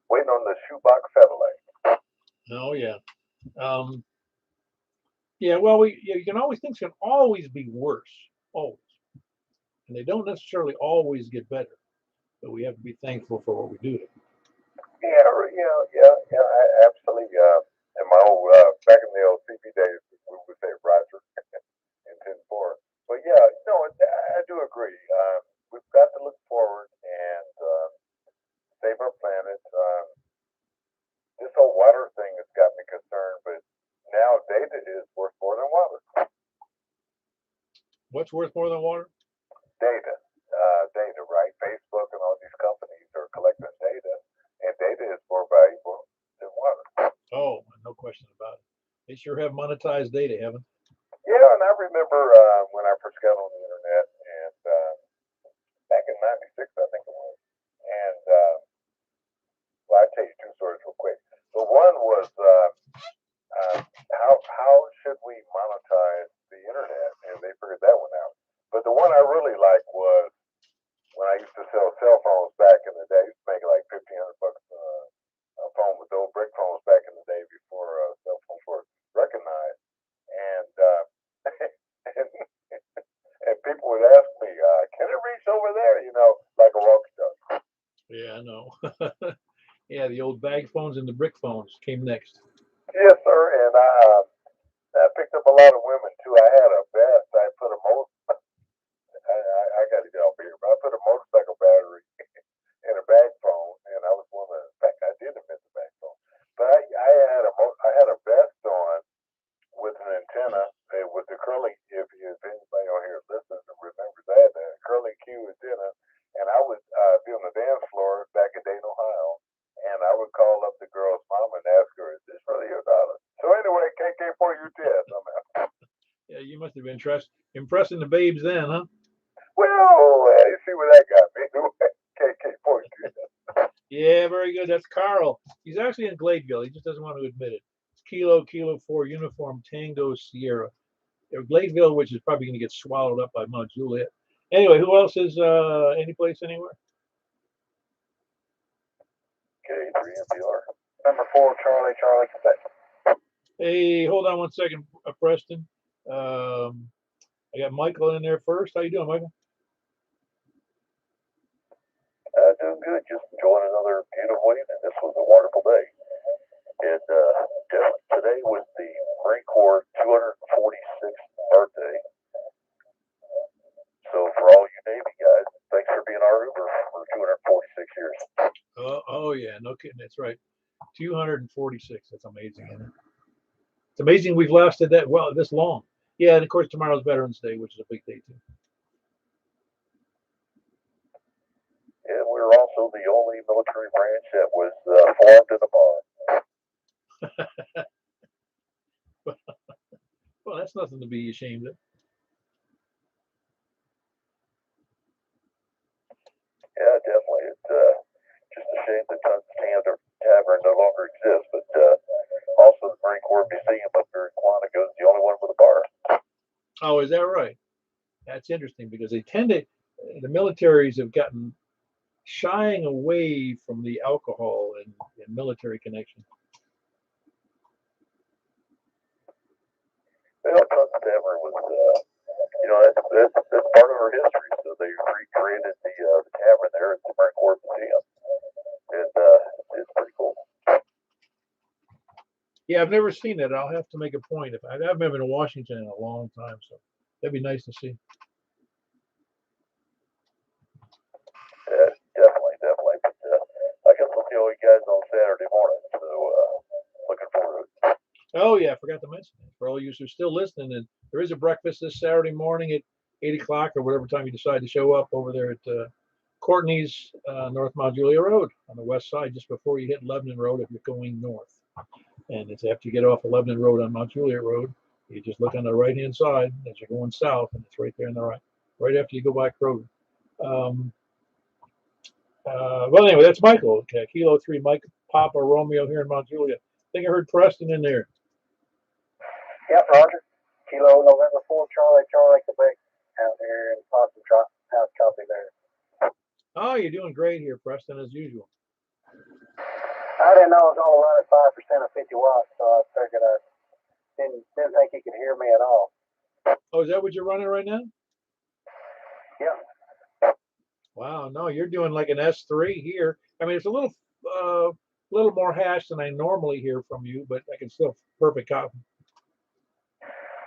waiting on the shoebox satellite. Oh yeah. Yeah, well, you can always things can always be worse, always, and they don't necessarily always get better. But we have to be thankful for what we do. Yeah, absolutely. In my old back in the old CP days, we would say Roger in 10-4. But yeah, I do agree. We've got to look forward and save our planet. This whole water thing has got me concerned, but now data is worth more than water. What's worth more than water? Data, right? Facebook and all these companies are collecting data, and data is more valuable than water. Oh, no question about it. They sure have monetized data, haven't they? Yeah, and I remember when I first got on the internet, and back in '96, I think it was. And well, I'll tell you 2 stories real quick. The one was how should we monetize the internet, and they figured that one out. But the one I really liked was when I used to sell cell phones back in the day. I used to make like $1,500 a phone with old brick phones back in the day before cell phones were recognized. And and, and people would ask me, "Can it reach over there?" Like a walkie-talkie. Yeah, I know. Yeah, the old bag phones and the brick phones came next. Yes, sir. And I picked up a lot of women too. I had a vest. I put a I got to get off here, but I put a motorcycle battery in a bag phone, and I was woman. In fact, I did invent the bag phone. But I had a vest on with an antenna with the curly. If anybody on here listens and remembers that, the curly Q antenna, and I would be on the dance floor back in Dayton, Ohio, and I would call up the girl's mom and ask her, "Is this really your daughter?" So anyway, KK4 UTS. I'm out. Yeah, you must have been impressing the babes then, huh? Well, you see where that got me. KK4 UTS. Yeah, very good. That's Carl. He's actually in Gladeville. He just doesn't want to admit it. Kilo 4 Uniform Tango Sierra. Gladeville, which is probably going to get swallowed up by Mount Juliet. Anyway, who else is any place anywhere? Okay, 3MPR. Number 4, Charlie, Quebec. Hey, hold on one second, Preston. I got Michael in there first. How you doing, Michael? Doing good. Just enjoying another beautiful evening. This was a wonderful day. And today was the Marine Corps 246th birthday. So for all you Navy guys, thanks for being our Uber for 246 years. Oh yeah, no kidding. That's right. 246. That's amazing, isn't it? It's amazing we've lasted that well this long. Yeah, and of course tomorrow's Veterans Day, which is a big day too. And we're also the only military branch that was formed in a bond. Well, that's nothing to be ashamed of. Yeah, definitely. It's just a shame that Tons Tavern no longer exists, but also the Marine Corps Museum up here in Quantico is the only one with a bar. Oh, is that right? That's interesting because they tend to, the militaries have gotten shying away from the alcohol and military connection. Well, Tons Tavern was, that's part of our history. So they recreated the tavern there at the Marine Corps Museum. And it's pretty cool. Yeah, I've never seen that. I'll have to make a point. I haven't been in Washington in a long time, so that'd be nice to see. Definitely. But I guess we'll see all you guys on Saturday morning. So looking forward to it. Oh yeah, I forgot to mention that. For all you who are still listening, and there is a breakfast this Saturday morning at 8 o'clock or whatever time you decide to show up over there at Courtney's North Mount Juliet Road on the west side, just before you hit Lebanon Road if you're going north. And it's after you get off of Lebanon Road on Mount Juliet Road, you just look on the right-hand side as you're going south, and it's right there on the right after you go by Kroger. Well, anyway, that's Michael. Okay, Kilo 3, Mike, Papa, Romeo here in Mount Juliet. I think I heard Preston in there. Yep, Roger. Kilo November 4, Charlie, Quebec, out here in Possum Trot. House copy there. Oh, you're doing great here, Preston, as usual. I didn't know it was only running 5% of 50 watts, so I figured I didn't think he could hear me at all. Oh, is that what you're running right now? Yeah. Wow, no, you're doing like an S3 here. I mean, it's a little more hash than I normally hear from you, but I can still perfect copy.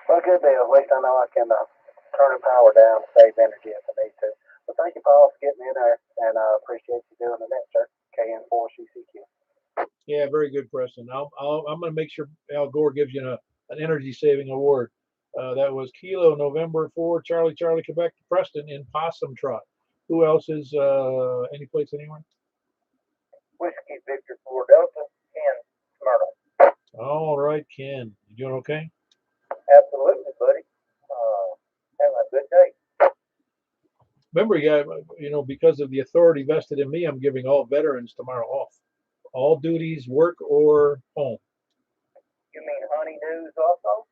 Well, good deal. At least I know I can turn the power down to save energy if I need to. Well, thank you, Paul, for getting me in there, and I appreciate you doing the next, sir. KN4CCQ. Yeah, very good, Preston. I'm going to make sure Al Gore gives you an energy saving award. That was Kilo November 4, Charlie, Quebec, Preston in Possum Trot. Who else is any place anywhere? Whiskey Victor 4 Delta, Ken Smyrtle. All right, Ken. You doing okay? Absolutely, buddy. Having a good day. Remember, because of the authority vested in me, I'm giving all veterans tomorrow off. All duties, work or home. You mean honeydews also?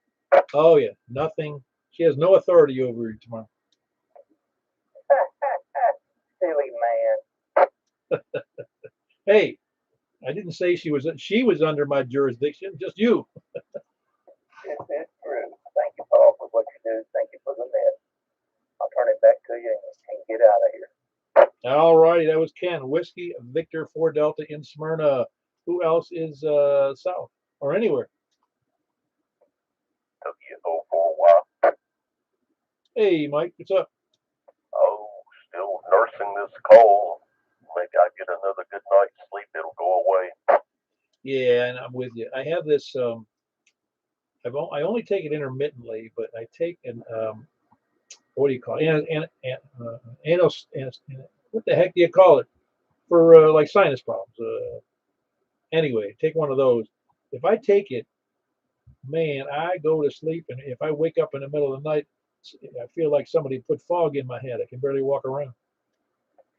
Oh, yeah. Nothing. She has no authority over you tomorrow. Silly man. Hey, I didn't say she was under my jurisdiction, just you. It's true. Thank you, Paul, for what you do. Thank you for the net. I'll turn it back to you and get out of here. All righty, that was Ken. Whiskey Victor 4 Delta in Smyrna. Who else is south or anywhere? Took you for a while. Hey, Mike, what's up? Oh, still nursing this cold. Maybe I get another good night's sleep. It'll go away. Yeah, and I'm with you. I have this. I only take it intermittently, but I take an what do you call it? What the heck do you call it for like sinus problems? Anyway, take one of those. If I take it, man, I go to sleep, and if I wake up in the middle of the night, I feel like somebody put fog in my head. I can barely walk around.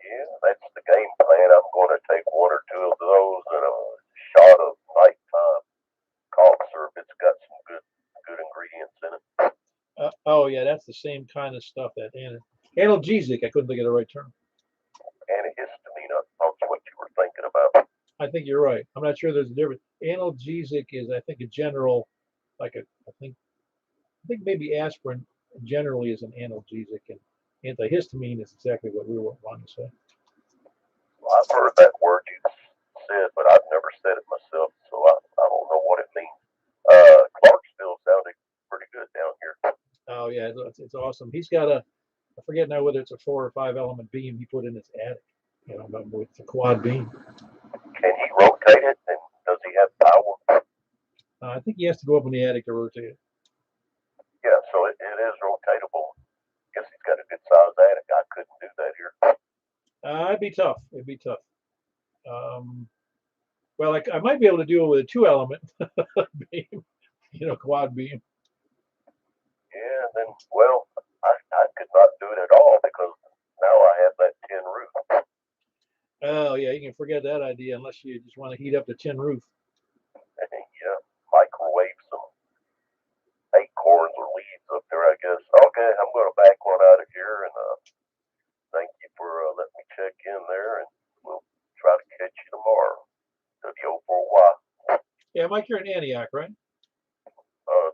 Yeah, that's the game plan. I'm going to take one or two of those and a shot of nighttime cough syrup Oh yeah, that's the same kind of stuff. That analgesic. I couldn't think of the right term. Antihistamine, I thought that's what you were thinking about. I think you're right. I'm not sure there's a difference. Analgesic is, I think, a general, like a, I think maybe aspirin generally is an analgesic, and antihistamine is exactly what we were wanting to say. Well, I've heard that word you said, but I've never said it myself, so I don't know what it means. Clarksville sounded pretty good down here. Oh yeah, it's awesome. He's got a, I forget now whether it's a 4 or 5 element beam he put in his attic. But with the quad beam. Can he rotate it, and does he have power? I think he has to go up in the attic to rotate it. Yeah, so it is rotatable. Guess he's got a good sized attic. I couldn't do that here. It'd be tough. It'd be tough. Well, I might be able to do it with a 2 element beam, quad beam. Yeah, then, well, I could not do it at all because now I have that tin roof. Oh yeah, you can forget that idea unless you just want to heat up the tin roof. Yeah, microwave some acorns or leaves up there, I guess. Okay, I'm going to back one out of here, and thank you for letting me check in there, and we'll try to catch you tomorrow. W4Y. Yeah, Mike, you're in Antioch, right?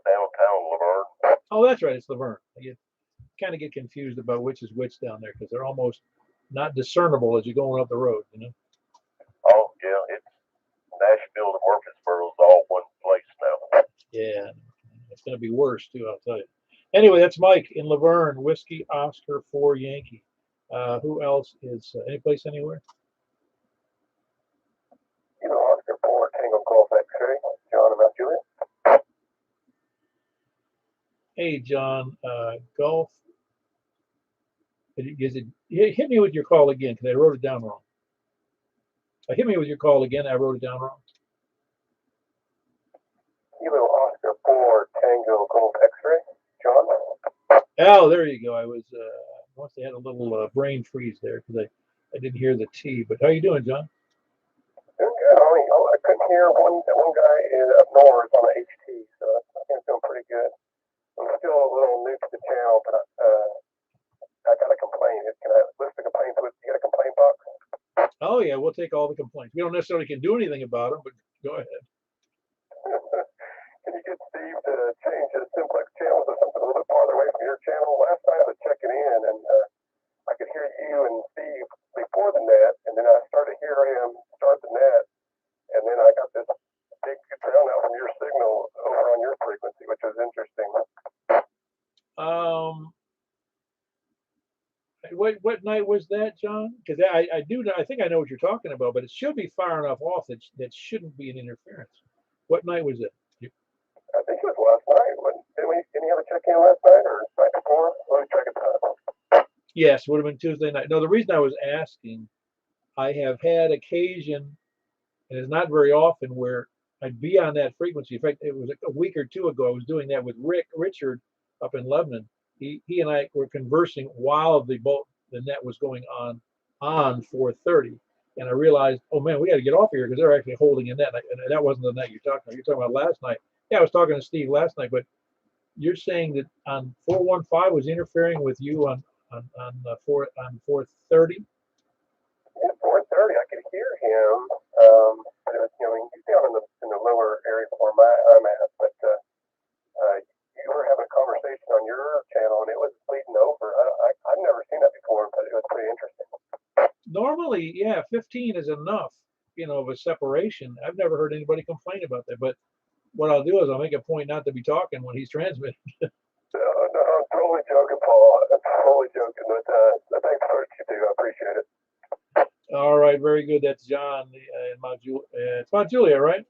Downtown Laverne. Oh, that's right. It's Laverne. You kind of get confused about which is which down there because they're almost not discernible as you're going up the road. Oh, yeah, it's Nashville to Murfreesboro is all one place now. Yeah, it's going to be worse too, I'll tell you. Anyway, that's Mike in Laverne, Whiskey Oscar 4 Yankee. Who else is any place anywhere? Oscar 4 Tango Golf X-ray. John and Mount Juliet. Hey, John, golf. Hit me with your call again because I wrote it down wrong. Hit me with your call again. I wrote it down wrong. Oscar 4 Tango Golf X-ray. John. Oh, there you go. I must have had a little brain freeze there because I didn't hear the T. But how you doing, John? Doing good. I couldn't hear one guy up north on the HT, so I think I'm doing pretty good. I'm still a little new to the channel, but I got a complaint. Can I list the complaints with you? Got a complaint box? Oh yeah, we'll take all the complaints. We don't necessarily can do anything about them, but go ahead. Can you get Steve to change his Simplex channel to something a little bit farther away from your channel? Last night I was checking in, and I could hear you and Steve before the net, and then I started hearing him start the net, and then I got this big brownout from your signal over on your frequency, which was interesting. What night was that, John? Because I think I know what you're talking about, but it should be far enough off that shouldn't be an interference. What night was it? I think it was last night. Didn't you have a check-in last night or night before? Let me check it out. Yes, it would have been Tuesday night. No, the reason I was asking, I have had occasion, and it's not very often, where I'd be on that frequency. In fact, it was a week or two ago. I was doing that with Richard up in Lebanon. He and I were conversing while the net was going on 4:30, and I realized, oh man, we got to get off here because they're actually holding a net. And that wasn't the night you're talking about. You're talking about last night. Yeah, I was talking to Steve last night, but you're saying that on 415 was interfering with you on 430. Yeah, 4:30. I could hear him. But it was, he's down in the lower area where I'm at. But you were having a conversation on your channel, and it was bleeding over. I've never seen that before, but it was pretty interesting. Normally, yeah, 15 is enough, of a separation. I've never heard anybody complain about that. But what I'll do is I'll make a point not to be talking when he's transmitting. No, I'm totally joking, Paul. I'm totally joking. But thanks for what you do. I appreciate it. All right, very good. That's John in Mount Juliet. It's Mount Juliet, right?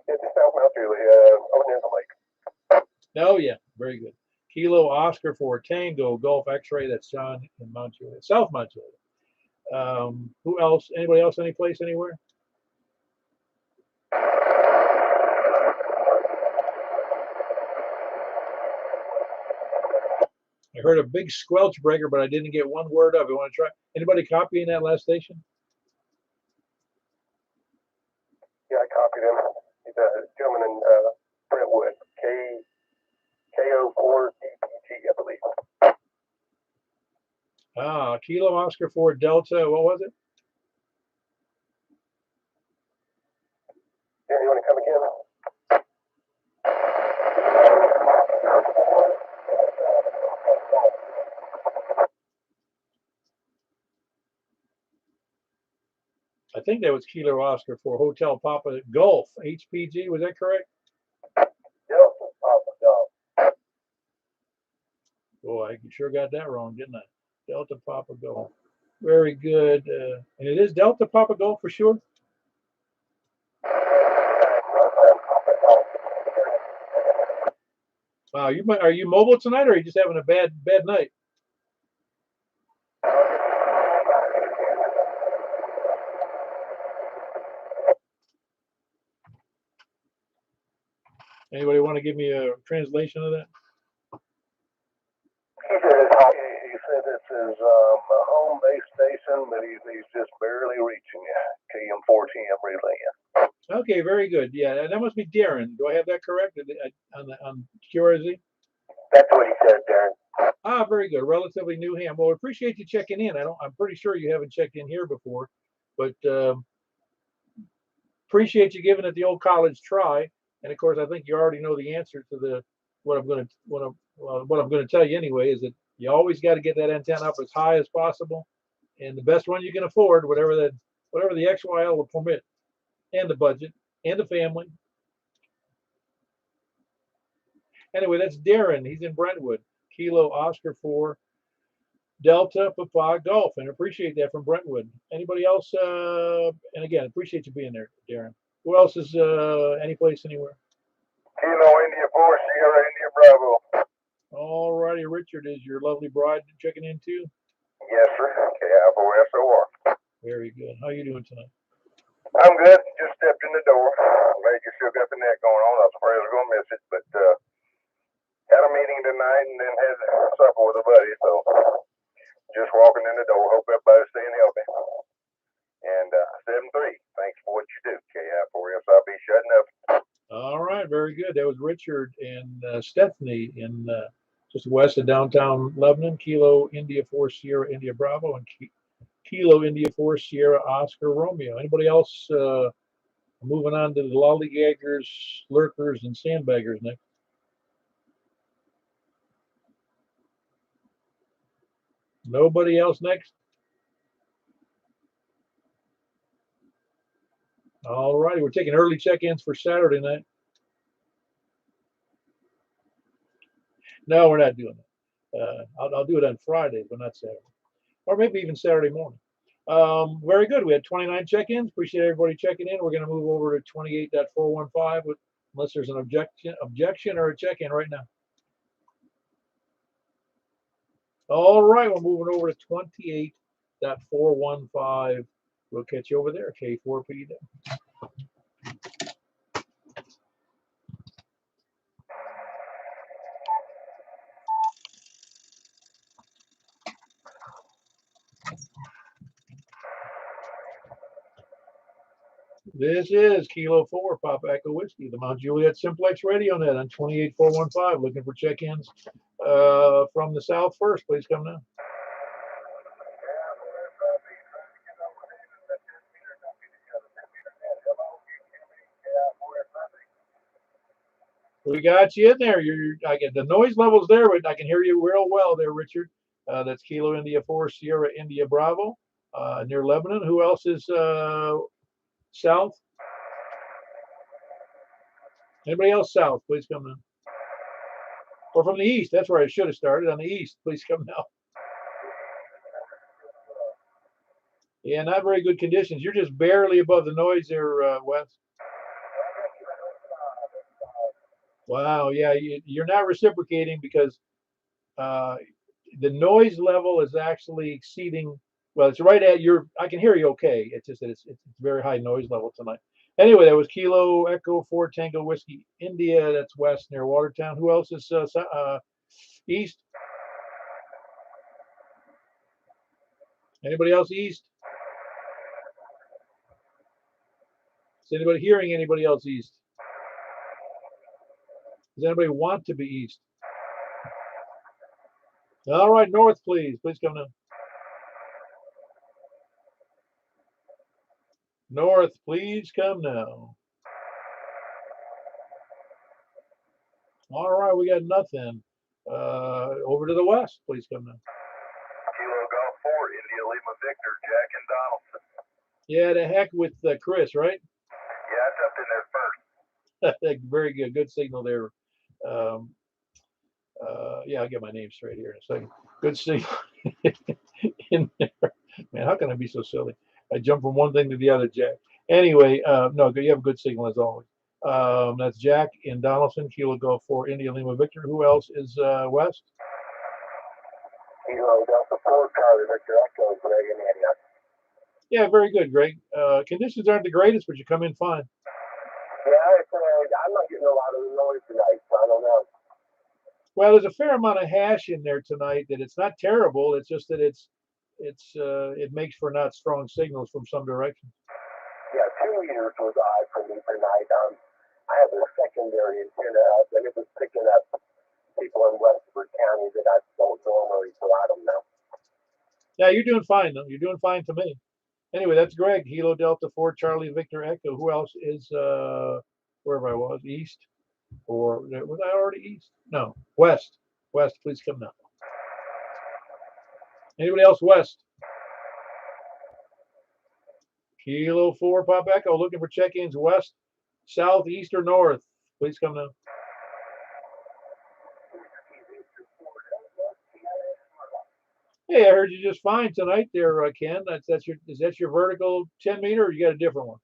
It's South Mount Juliet, over near the lake. Oh, yeah, very good. Kilo Oscar for Tango Golf X-ray. That's John in Mount Juliet, South Mount Juliet. Who else? Anybody else? Any place? Anywhere? I heard a big squelch breaker, but I didn't get one word of it. Want to try? Anybody copying that last station? Yeah, I copied him. He's a gentleman in Brentwood. KO4 DPG, I believe. Kilo Oscar 4 Delta, what was it? Yeah, you want to come again? I think that was Kilo Oscar 4 Hotel Papa Golf HPG, was that correct? Delta Papa Golf. Boy, I sure got that wrong, didn't I? Delta Papa Golf. Very good. And it is Delta Papa Golf for sure? Wow, are you mobile tonight, or are you just having a bad night? Anybody want to give me a translation of that? He said this is a home base station, but he's just barely reaching you. KM4TM relaying. Okay, very good. Yeah, that must be Darren. Do I have that correct on QRZ? That's what he said, Darren. Very good. Relatively new ham. Well, appreciate you checking in. I'm pretty sure you haven't checked in here before, but appreciate you giving it the old college try. And of course, I think you already know the answer to what I'm going to tell you anyway, is that you always got to get that antenna up as high as possible, and the best one you can afford, whatever the XYL will permit, and the budget, and the family. Anyway, that's Darren. He's in Brentwood. Kilo Oscar 4 Delta Papa Golf, and appreciate that from Brentwood. Anybody else? And again, appreciate you being there, Darren. Who else is any place anywhere? Kilo India 4 Sierra India Bravo. All righty, Richard, is your lovely bride checking in too? Yes, sir. KI4SOR. Very good. How you doing tonight? I'm good. Just stepped in the door. Glad you still got the net going on. I was afraid I was going to miss it, but had a meeting tonight and then had supper with a buddy, so just walking in the door. Hope everybody's staying healthy. And 7-3. Thanks for what you do, KI4SIB shutting up. All right, very good. That was Richard and Stephanie in just west of downtown Lebanon. Kilo India 4 Sierra India Bravo and Kilo India 4 Sierra Oscar Romeo. Anybody else moving on to the lollygaggers, lurkers, and sandbaggers next? Nobody else next? All righty, we're taking early check-ins for Saturday night. No, we're not doing that. I'll do it on Friday, but not Saturday, or maybe even Saturday morning. Very good. We had 29 check-ins. Appreciate everybody checking in. We're going to move over to 28.415 unless there's an objection or a check-in right now. All right, we're moving over to 28.415. We'll catch you over there, K4P. This is Kilo 4 Papa Echo Whiskey, the Mount Juliet Simplex Radio Net on 28.415. Looking for check-ins from the south first. Please come now. We got you in there. I get the noise levels there, but I can hear you real well there, Richard. That's Kilo India 4 Sierra India Bravo near Lebanon. Who else is south? Anybody else south? Please come now. Or from the east. That's where I should have started, on the east. Please come now. Yeah, not very good conditions. You're just barely above the noise there, Wes. Wow, yeah, you're not reciprocating because the noise level is actually exceeding. Well, it's right at your. I can hear you okay. It's just that it's very high noise level tonight. Anyway, that was Kilo Echo 4 Tango Whiskey India. That's west near Watertown. Who else is east? Anybody else east? Is anybody hearing anybody else east? Does anybody want to be east? All right, north, please. Please come now. North, please come now. All right, we got nothing. Over to the west, please come now. Kilo Golf 4, India Lima Victor, Jack and Donaldson. Yeah, the heck with Chris, right? Yeah, I jumped in there first. Very good. Good signal there. Yeah, I'll get my name straight here in a second. Good signal in there. Man, how can I be so silly? I jump from one thing to the other, Jack. Anyway, no, you have a good signal as always. That's Jack in Donaldson, Kilo Golf 4, India Lima Victor. Who else is west? Kilo Delta 4, Charlie Victor Echo, Greg and Antioch. Yeah, very good, Greg. Conditions aren't the greatest, but you come in fine. Yeah, I'm not getting a lot of noise tonight, so I don't know. Well, there's a fair amount of hash in there tonight. That it's not terrible. It's just that it makes for not strong signals from some direction. Yeah, 2 meters was odd for me tonight. I have a secondary antenna up, and it was picking up people in Westford County that I don't normally, so I don't know. Yeah, you're doing fine though. You're doing fine to me. Anyway, that's Greg, Kilo Delta 4, Charlie Victor Echo. Who else is wherever I was, east? Or was I already east? No, west. West, please come now. Anybody else west? Kilo 4, Pop Echo, looking for check-ins west, south, east, or north. Please come now. Hey, I heard you just fine tonight there, Ken. Is that your vertical 10 meter, or you got a different one?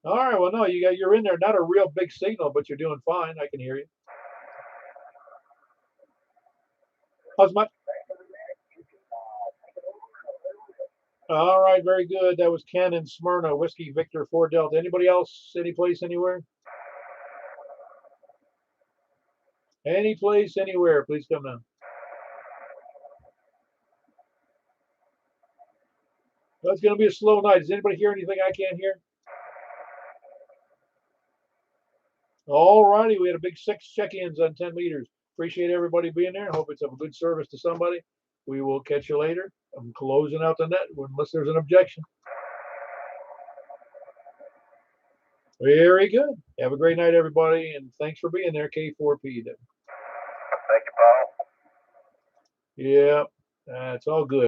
All right, well, no, you're in there. Not a real big signal, but you're doing fine. I can hear you. How's my? All right, very good. That was Ken in Smyrna, Whiskey Victor 4 Delta. Anybody else? Any place, anywhere? Any place, anywhere. Please come down. Well, it's going to be a slow night. Does anybody hear anything I can't hear? All righty, we had a big 6 check-ins on 10 meters. Appreciate everybody being there. Hope it's of a good service to somebody. We will catch you later. I'm closing out the net unless there's an objection. Very good. Have a great night, everybody, and thanks for being there, K4P. Thank you, Paul. Yeah, that's all good.